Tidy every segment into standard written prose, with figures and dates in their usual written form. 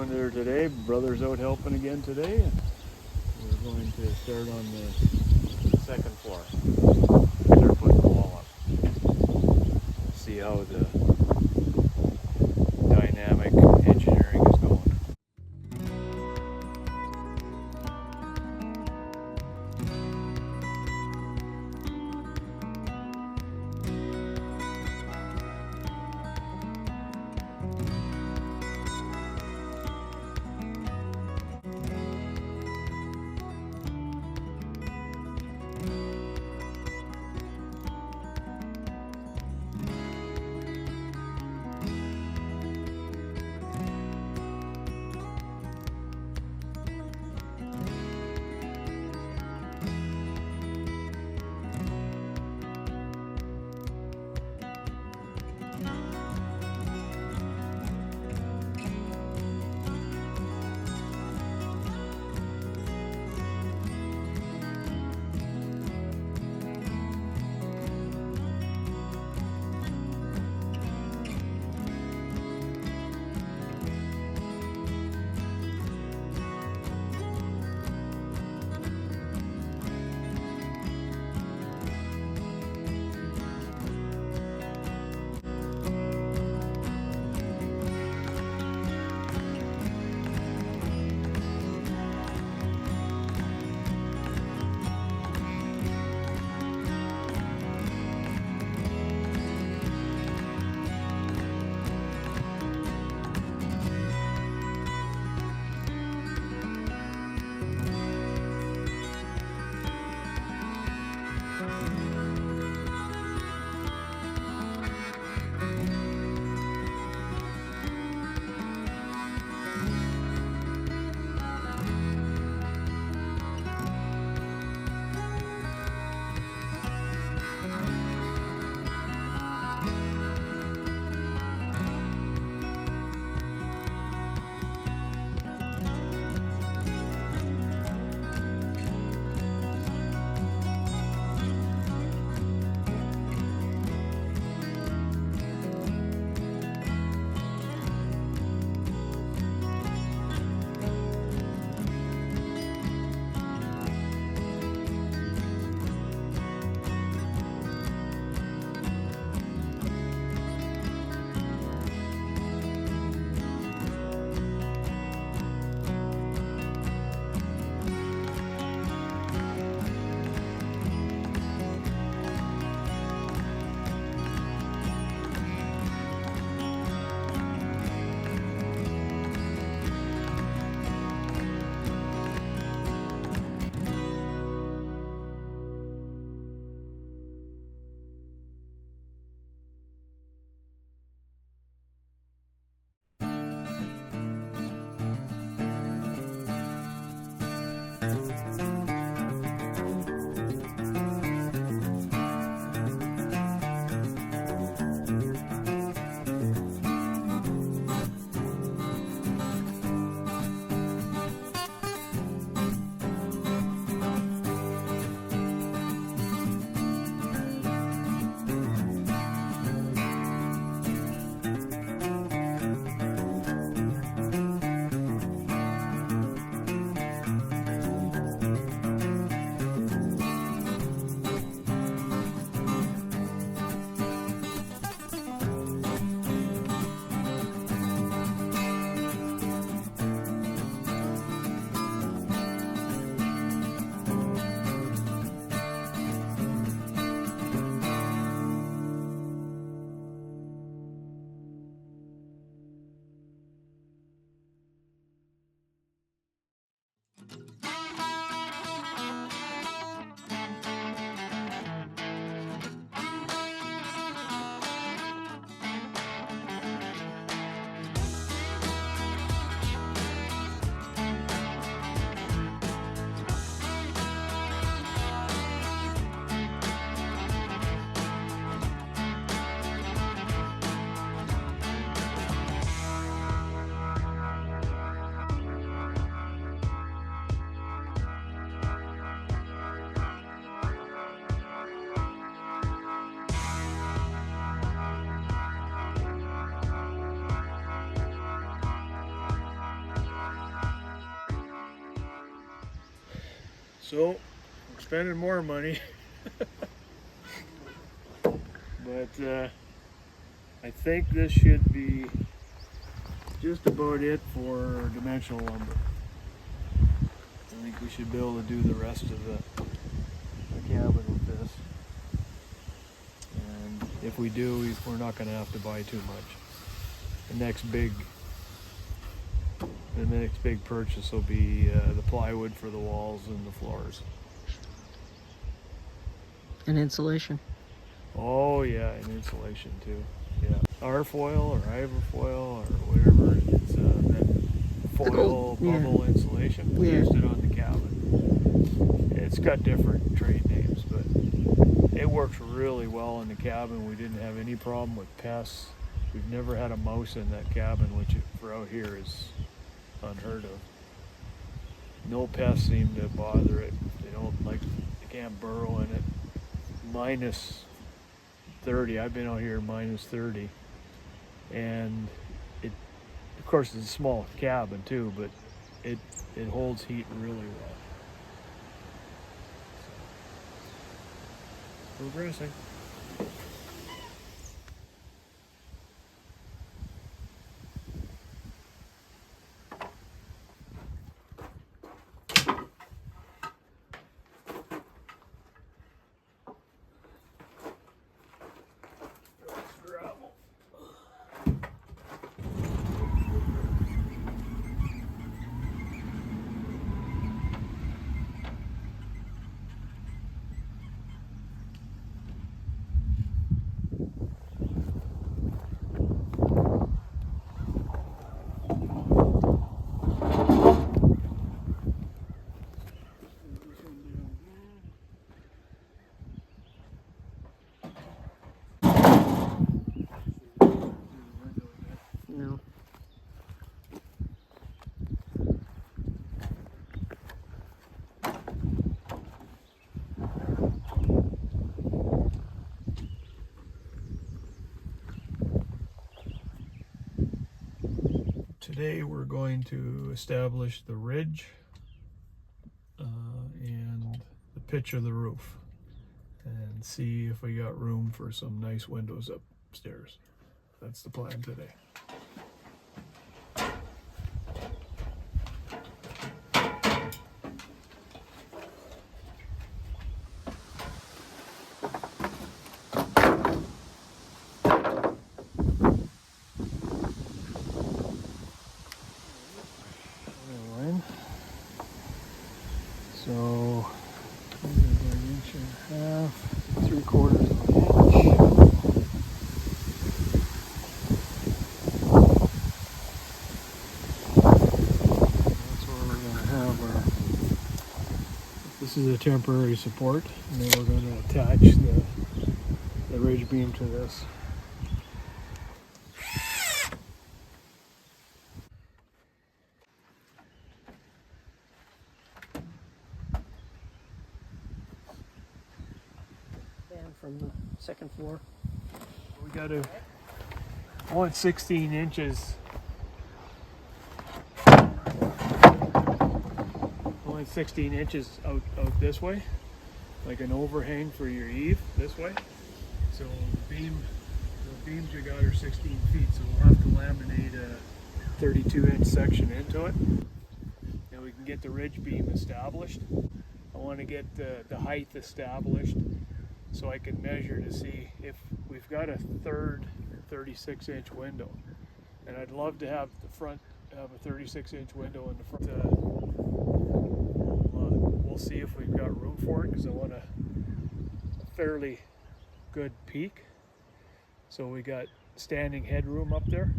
doing there today? Brother's out helping again today. And we're going to start on the second floor. Start putting the wall up. See how the dynamic engineering is going. So we're spending more money. But I think this should be just about it for dimensional lumber. I think we should be able to do the rest of the cabin with this. And if we do, we're not going to have to buy too much. The next big purchase will be the plywood for the walls and the floors. And insulation. Oh yeah, and insulation too. Yeah, R-foil or Ivofoil or whatever. It's that foil bubble insulation. We used it on the cabin. It's got different trade names, but it works really well in the cabin. We didn't have any problem with pests. We've never had a mouse in that cabin, which for out here is unheard of. No pests seem to bother it. They can't burrow in it. Minus 30. I've been out here minus 30, and of course it's a small cabin too, but it holds heat really well. So, progressing. No. Today we're going to establish the ridge and the pitch of the roof and see if we got room for some nice windows upstairs. That's the plan today. So, I'm going to go 1.5 inches, 3/4 of an inch. That's where we're going to have our, this is a temporary support, and then we're going to attach the ridge beam to this. From the second floor. We got to, I want 16 inches. I want 16 inches out this way, like an overhang for your eave this way. So the beams you got are 16 feet, so we'll have to laminate a 32-inch section into it. And we can get the ridge beam established. I want to get the height established, so I can measure to see if we've got a third 36-inch window. And I'd love to have a 36-inch window in the front. We'll see if we've got room for it, because I want a fairly good peak. So we got standing headroom up there.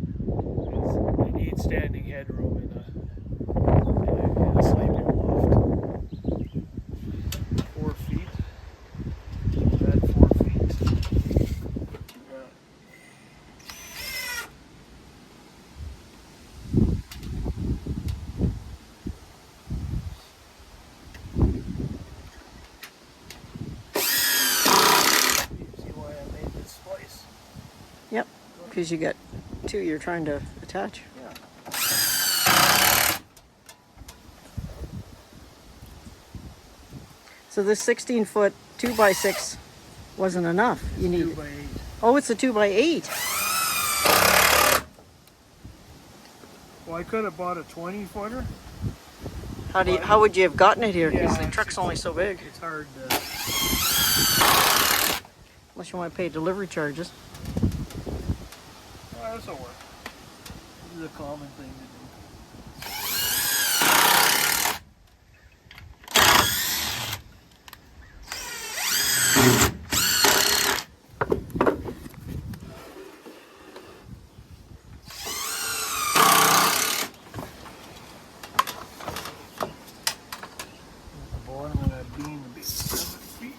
I need standing headroom in a sleeping loft. 4 feet. Yep, because you got 2 you're trying to attach. Yeah. So this 16-foot 2x6 wasn't enough. You need. 2 by 8. Oh, it's a 2x8. Well, I could have bought a 20-footer. How would you have gotten it here? Because Yeah, the truck's only so big. It's hard to. Unless you want to pay delivery charges. Well, this'll work. This is a common thing to do. The bottom of that beam would be 7 feet.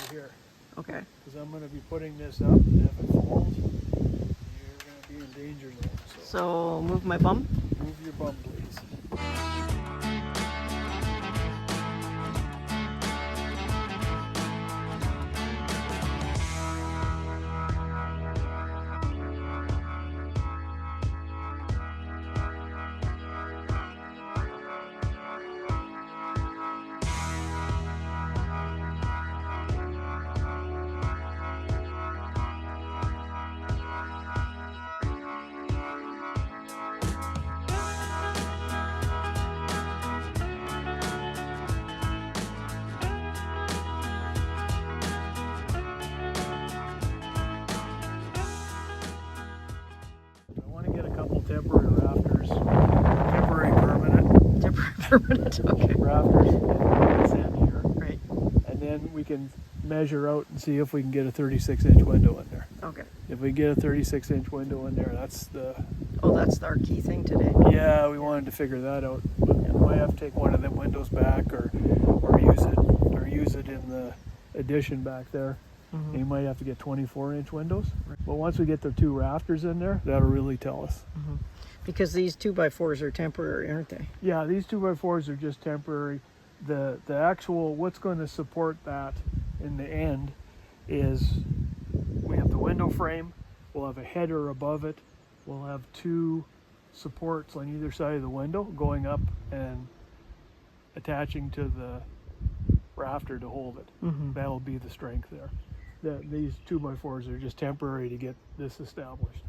Over here. Okay. Because I'm going to be putting this up, and if it falls, you're going to be in danger zone. So move my bum. Move your bum, please. Temporary rafters, temporary permanent. Temporary permanent. Okay. Rafters in this end here. Right. And then we can measure out and see if we can get a 36-inch window in there. Okay. If we get a 36-inch window in there, that's the. Oh, that's our key thing today. Yeah, we wanted to figure that out. But we might have to take one of them windows back, or use it in the addition back there. Mm-hmm. And you might have to get 24-inch windows. But once we get the 2 rafters in there, that'll really tell us. Mm-hmm. Because these 2x4s are temporary, aren't they? Yeah, these 2x4s are just temporary. The actual, what's going to support that in the end is we have the window frame, we'll have a header above it, we'll have 2 supports on either side of the window going up and attaching to the rafter to hold it. Mm-hmm. That'll be the strength there. These 2x4s are just temporary to get this established.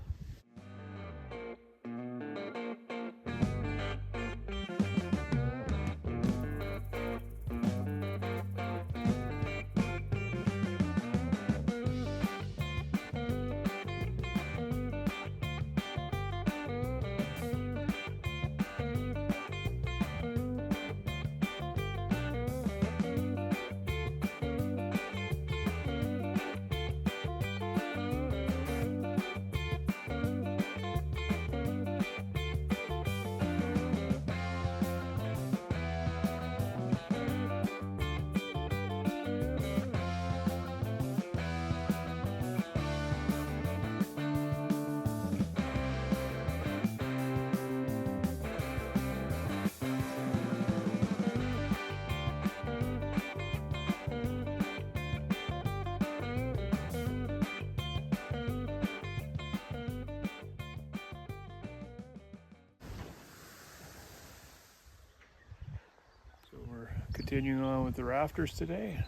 Continuing on with the rafters today.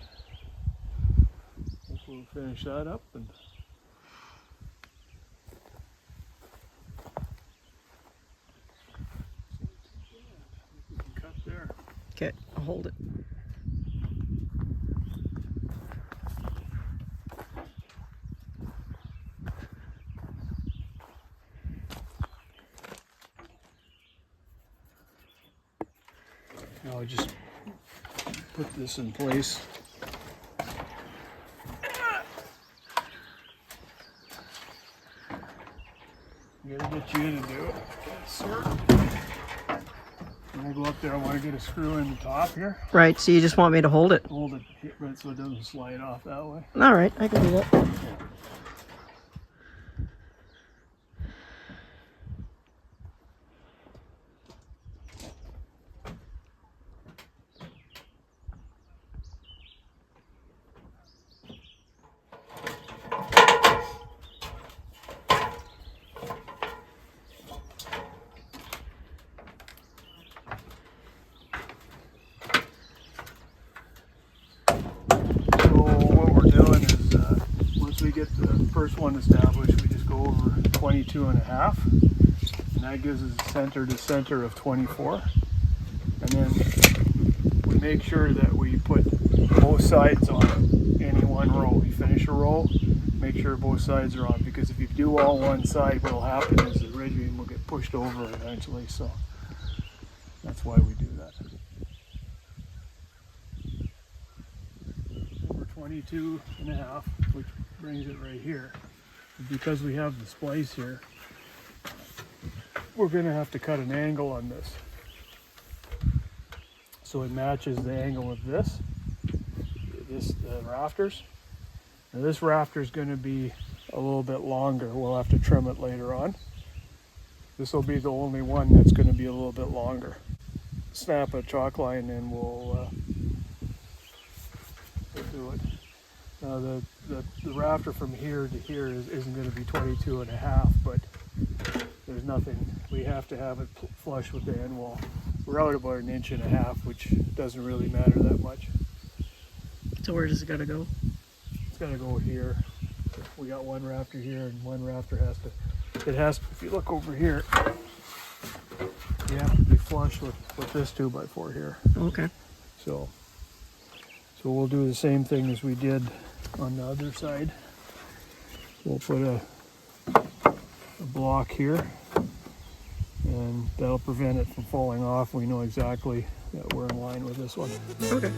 Hopefully we'll finish that up and we can cut there. Okay, I'll hold it. Now I'll just put this in place. I'm gonna get you in to do it. Sir. When I go up there, I want to get a screw in the top here. Right, so you just want me to hold it? Hold it right so it doesn't slide off that way. All right, I can do that. first one established, we just go over 22.5, and that gives us a center to center of 24. And then we make sure that we put both sides on any one row. We finish a row, make sure both sides are on, because if you do all one side, what will happen is the ridge beam will get pushed over eventually. So that's why we do that. Over 22.5, which brings it right here. Because we have the splice here, we're going to have to cut an angle on this so it matches the angle of this rafters. Now this rafter is going to be a little bit longer. We'll have to trim it later on. This will be the only one that's going to be a little bit longer. Snap a chalk line and we'll do it. Now the rafter from here to here isn't going to be 22.5, but there's nothing. We have to have it flush with the end wall. We're out about 1.5 inches, which doesn't really matter that much. So where does it gotta go? It's gotta go here. We got one rafter here, and one rafter has to. If you look over here, you have to be flush with this 2x4 here. Okay. So we'll do the same thing as we did on the other side. We'll put a block here, and that'll prevent it from falling off. We know exactly that we're in line with this one. Okay.